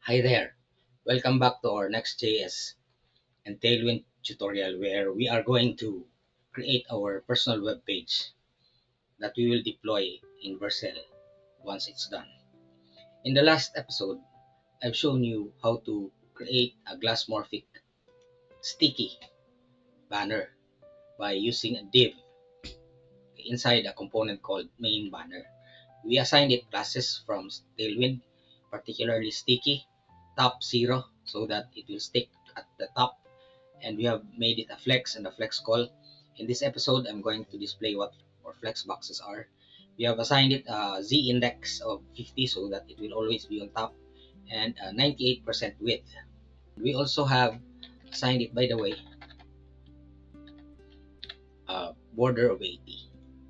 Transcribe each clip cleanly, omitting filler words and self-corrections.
Hi there, welcome back to our Next.js and Tailwind tutorial where we are going to create our personal web page that we will deploy in Vercel once it's done. In the last episode, I've shown you how to create a glassmorphic sticky banner by using a div inside a component called main banner. We assigned it classes from Tailwind, particularly sticky, top 0, so that it will stick at the top, and we have made it a flex and a flex call. In this episode, I'm going to display what our flex boxes are. We have assigned it a Z index of 50 so that it will always be on top, and a 98% width. We also have assigned it, by the way, a border of 80.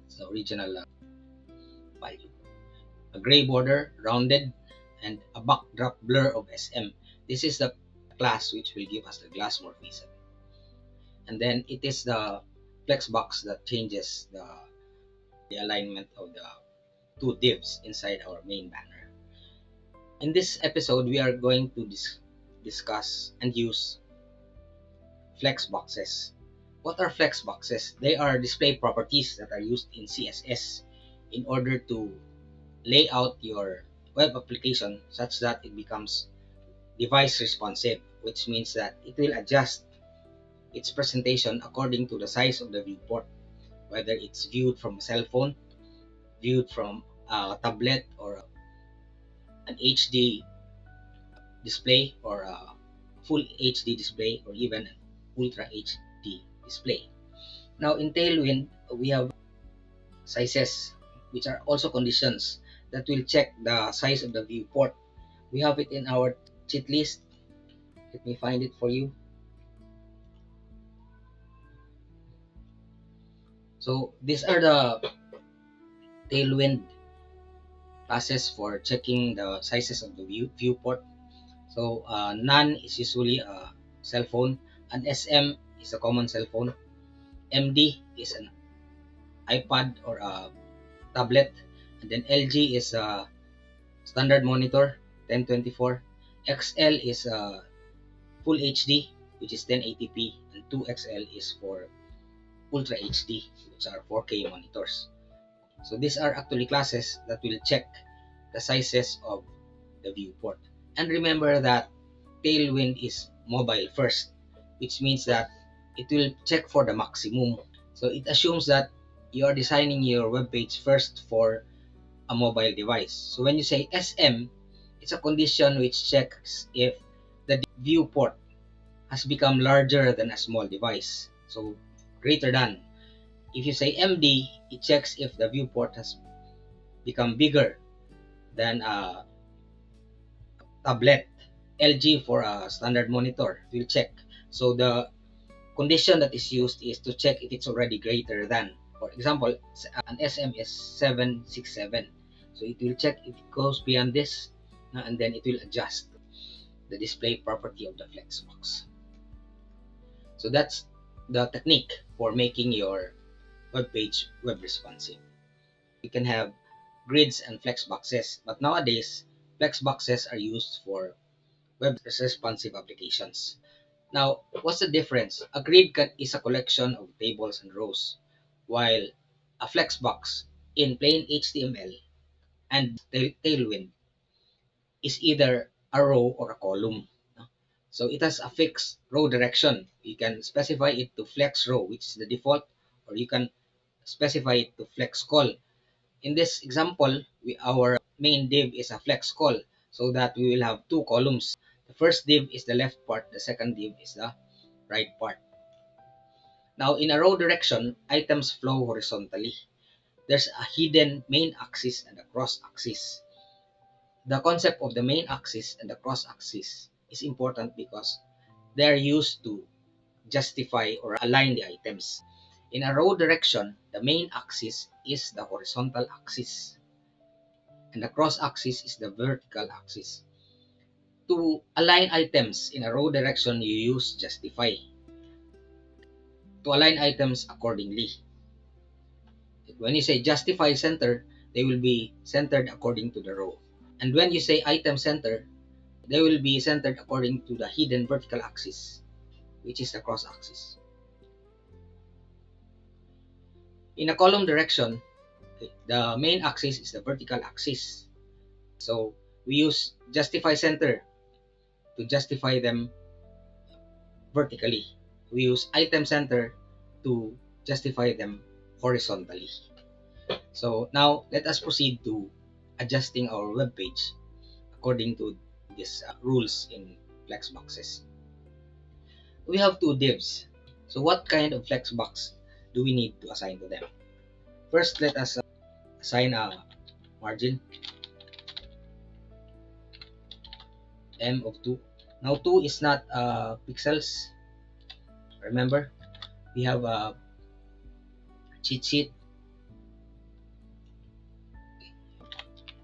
It's the original value. A gray border, rounded, and a backdrop blur of SM. This is the class which will give us the glassmorphism. And then it is the flex box that changes the alignment of the two divs inside our main banner. In this episode, we are going to discuss and use flex boxes. What are flex boxes? They are display properties that are used in CSS in order to lay out your web application such that it becomes device responsive, which means that it will adjust its presentation according to the size of the viewport, whether it's viewed from a cell phone, viewed from a tablet, or an HD display, or a full HD display, or even an ultra HD display. Now in Tailwind, we have sizes, which are also conditions that will check the size of the viewport. We have it in our cheat list. Let me find it for you. So these are the Tailwind classes for checking the sizes of the viewport. So none is usually a cell phone, an SM is a common cell phone, MD is an iPad or a tablet, and then LG is a standard monitor 1024, XL is a full HD, which is 1080p, and 2XL is for ultra HD, which are 4K monitors. So these are actually classes that will check the sizes of the viewport. And remember that Tailwind is mobile first, which means that it will check for the maximum. So it assumes that you are designing your web page first for a mobile device. So when you say SM, it's a condition which checks if the viewport has become larger than a small device. So greater than. If you say MD, it checks if the viewport has become bigger than a tablet. LG for a standard monitor will check. So the condition that is used is to check if it's already greater than. For example, an SM is 767. So it will check if it goes beyond this, and then it will adjust the display property of the flexbox. So that's the technique for making your web page web responsive. You can have grids and flexboxes, but nowadays flexboxes are used for web responsive applications. Now, what's the difference? A grid is a collection of tables and rows, while a flexbox in plain HTML and Tailwind is either a row or a column. So it has a fixed row direction. You can specify it to flex row, which is the default, or you can specify it to flex call. In this example, our main div is a flex call, so that we will have two columns. The first div is the left part, the second div is the right part. Now, in a row direction, items flow horizontally. There's a hidden main axis and a cross axis. The concept of the main axis and the cross axis is important because they are used to justify or align the items. In a row direction, the main axis is the horizontal axis, and the cross axis is the vertical axis. To align items in a row direction, you use justify to align items accordingly. When you say justify center, they will be centered according to the row. And when you say item center, they will be centered according to the hidden vertical axis, which is the cross axis. In a column direction, okay, the main axis is the vertical axis. So we use justify center to justify them vertically. We use item center to justify them horizontally. So now let us proceed to adjusting our web page according to these rules in Flexboxes. We have two divs. So what kind of Flexbox do we need to assign to them? First, let us assign a margin M of 2. Now 2 is not pixels. Remember, we have a cheat sheet.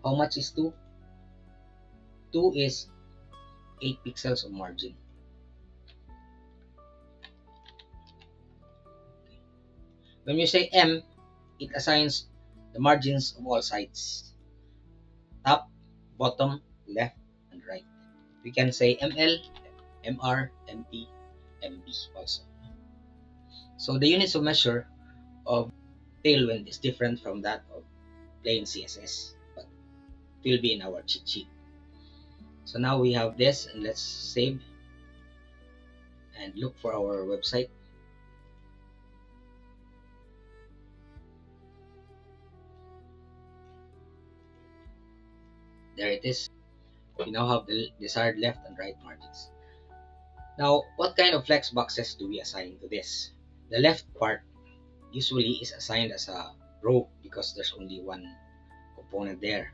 How much is 2? 2 is 8 pixels of margin. When you say M, it assigns the margins of all sides. Top, bottom, left, and right. We can say ML, MR, MP, MB also. So the units of measure of Tailwind is different from that of plain CSS, but it will be in our cheat sheet. So now we have this, and let's save and look for our website. There it is. We now have the desired left and right margins. Now, what kind of flex boxes do we assign to this? The left part usually is assigned as a row because there's only one component there.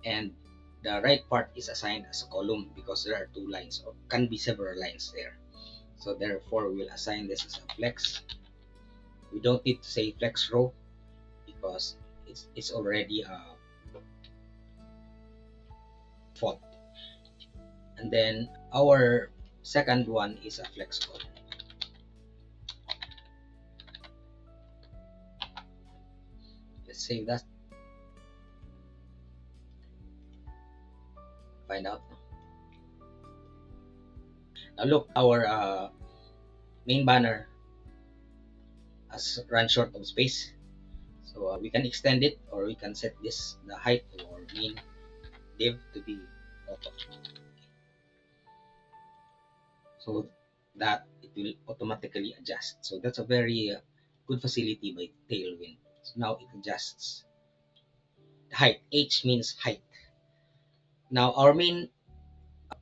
And the right part is assigned as a column because there are two lines, or can be several lines there. So therefore, we'll assign this as a flex. We don't need to say flex row because it's already a font. And then our second one is a flex column. Let's save that. Find out. Now look, our main banner has run short of space. So we can extend it, or we can set this, the height or main div, to be auto, so that it will automatically adjust. So that's a very good facility by Tailwind. So now it adjusts the height. H means height. Now our main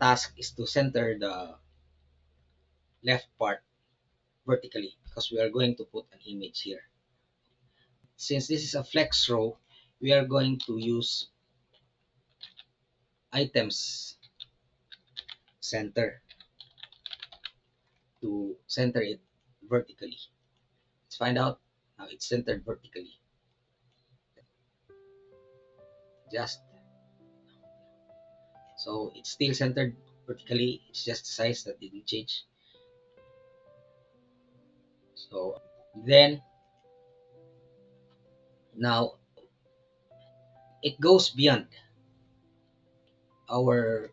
task is to center the left part vertically because we are going to put an image here. Since this is a flex row, we are going to use items center to center it vertically. Let's find out. Now it's centered vertically. Just so it's still centered vertically, it's just the size that didn't change. So then now it goes beyond our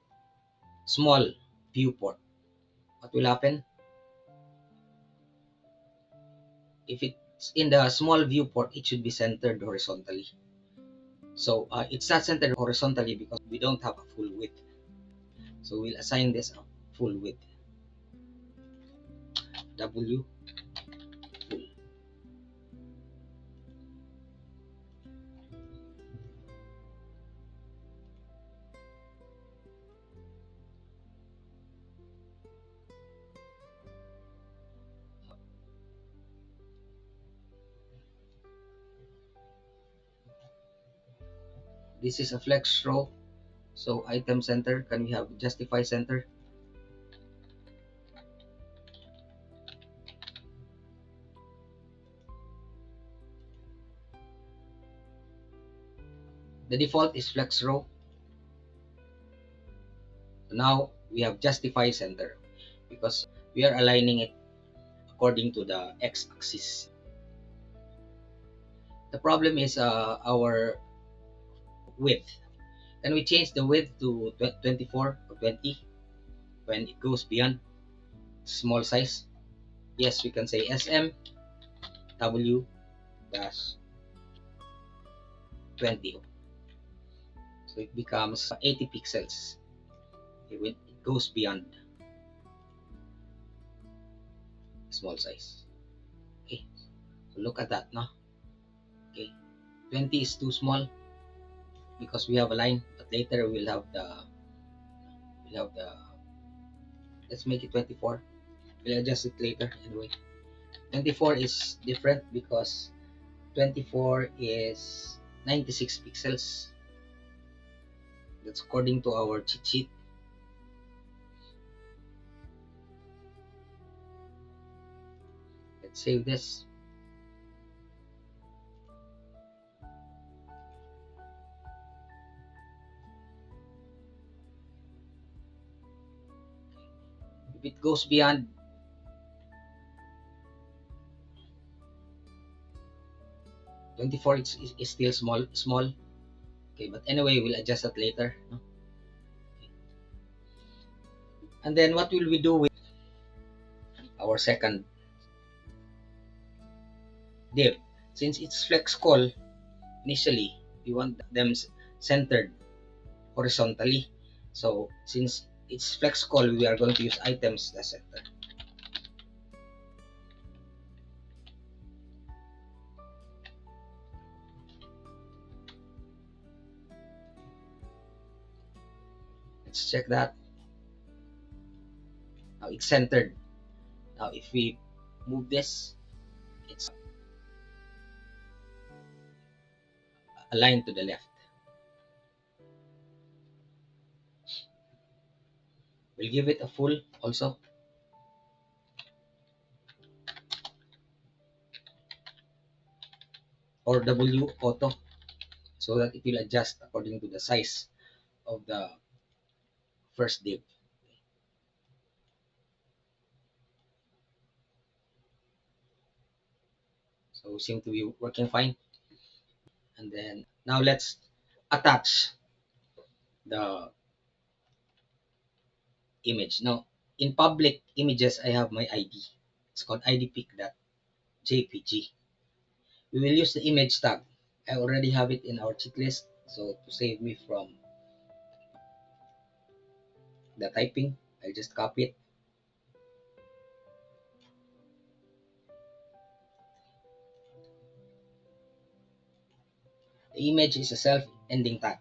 small viewport. What will happen if it's in the small viewport? It should be centered horizontally. So it's not centered horizontally because we don't have a full width. So we'll assign this a full width. W full. This is a flex row. So item center, can we have justify center? The default is flex row. So now we have justify center because we are aligning it according to the x-axis. The problem is our width. Can we change the width to 24 or 20 when it goes beyond small size. Yes, we can say SMW dash 20. So it becomes 80 pixels when it goes beyond small size. Okay, so look at that now. Okay, 20 is too small because we have a line, but later we'll have the let's make it 24. We'll adjust it later anyway. 24 is different because 24 is 96 pixels. That's according to our cheat sheet. Let's save this. If it goes beyond 24, it's still small. Okay, but anyway, we'll adjust that later. No? Okay. And then what will we do with our second div? Since it's flex call, initially we want them centered horizontally. So since it's flex call, we are going to use items as center. Let's check that. Now it's centered. Now if we move this, it's aligned to the left. We'll give it a full also. Or W auto, so that it will adjust according to the size of the first div. So seem to be working fine. And then now let's attach the image. Now in public images, I have my ID. It's called idpic.jpg. We will use the image tag. I already have it in our cheat list, so to save me from the typing, I'll just copy it. The image is a self-ending tag.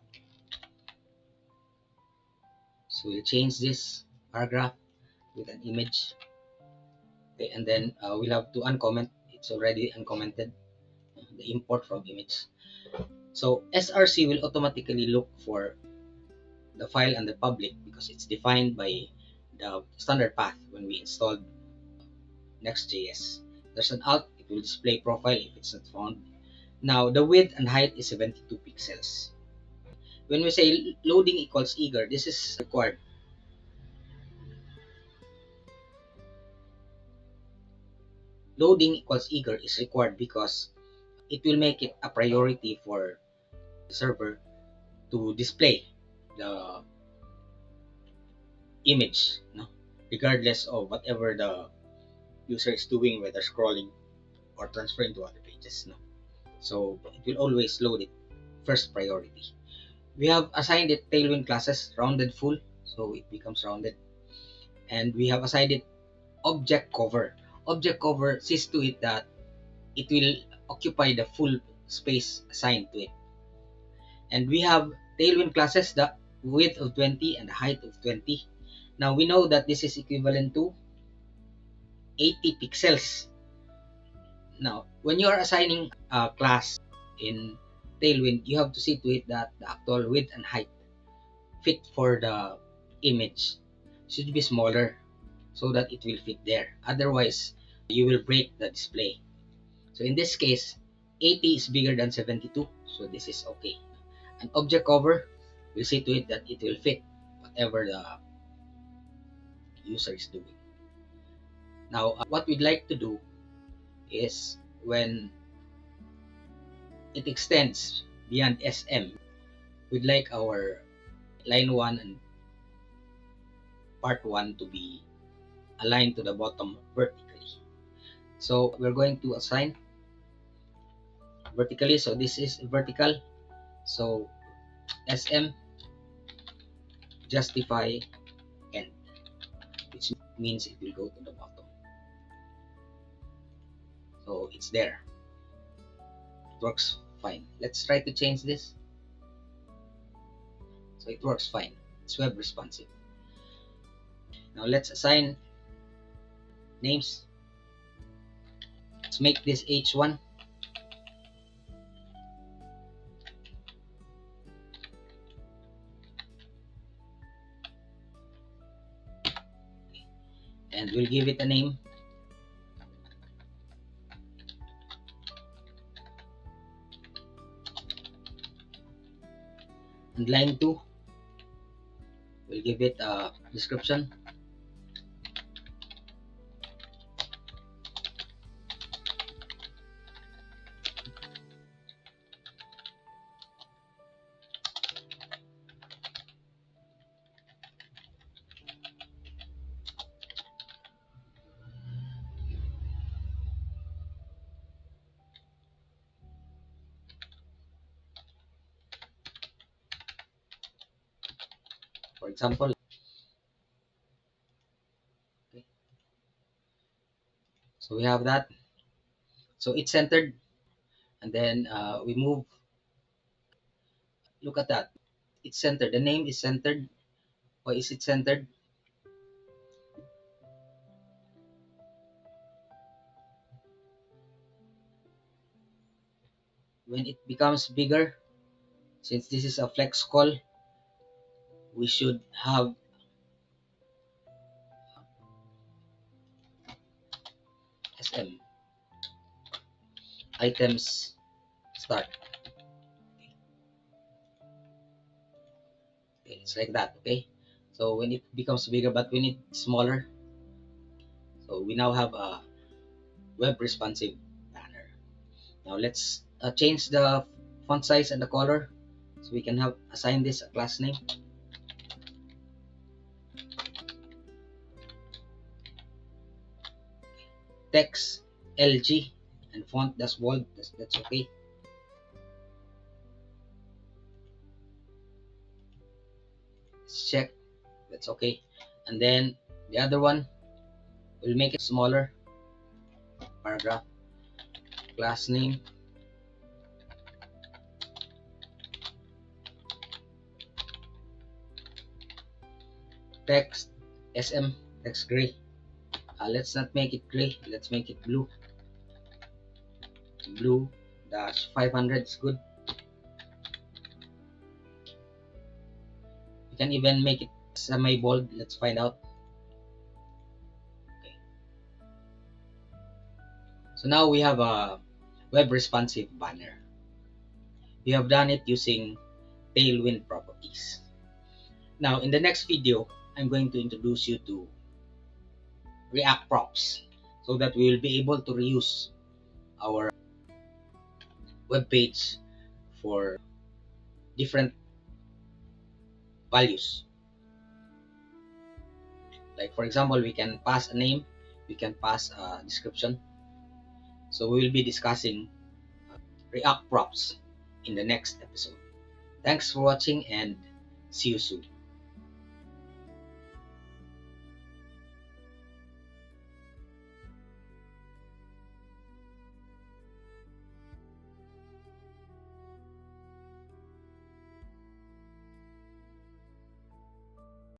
So we'll change this paragraph with an image. Okay, and then we'll have to uncomment. It's already uncommented, the import from image. So SRC will automatically look for the file under public because it's defined by the standard path when we installed Next.js. There's an alt, it will display profile if it's not found. Now the width and height is 72 pixels. When we say loading equals eager, this is required. Loading equals eager is required because it will make it a priority for the server to display the image, no? Regardless of whatever the user is doing, whether scrolling or transferring to other pages. No? So it will always load it first priority. We have assigned it Tailwind classes rounded full, so it becomes rounded. And we have assigned it object cover. Object cover sees to it that it will occupy the full space assigned to it. And we have Tailwind classes, the width of 20 and the height of 20. Now we know that this is equivalent to 80 pixels. Now, when you are assigning a class in Tailwind, you have to see to it that the actual width and height fit for the image should be smaller so that it will fit there. Otherwise, you will break the display. So in this case, 80 is bigger than 72, so this is okay. An object cover will see to it that it will fit whatever the user is doing. Now, what we'd like to do is when it extends beyond SM, we'd like our line 1 and part 1 to be aligned to the bottom vertically. So we're going to assign vertically. So this is vertical. So SM justify end, which means it will go to the bottom. So it's there. It works fine. Let's try to change this. So it works fine. It's web responsive. Now let's assign names. Let's make this H1. And we'll give it a name. And line 2, we'll give it a description. For example, okay. So we have that. So it's centered, and then we move. Look at that. It's centered. The name is centered. Why is it centered? When it becomes bigger, since this is a flex call, we should have SM items start. Okay, it's like that. Okay. So when it becomes bigger, but when it's smaller, so we now have a web responsive banner. Now let's change the font size and the color, so we can have assign this a class name. Text LG and font that's bold. That's okay. Let's check. That's okay. And then the other one, we'll make it smaller. Paragraph, class name, text SM, text gray. Let's not make it gray. Let's make it blue. Blue dash 500 is good. You can even make it semi bold. Let's find out. Okay. So now we have a web responsive banner. We have done it using Tailwind properties. Now in the next video, I'm going to introduce you to React props, so that we will be able to reuse our web page for different values. Like for example, we can pass a name, we can pass a description. So we will be discussing React props in the next episode. Thanks for watching and see you soon.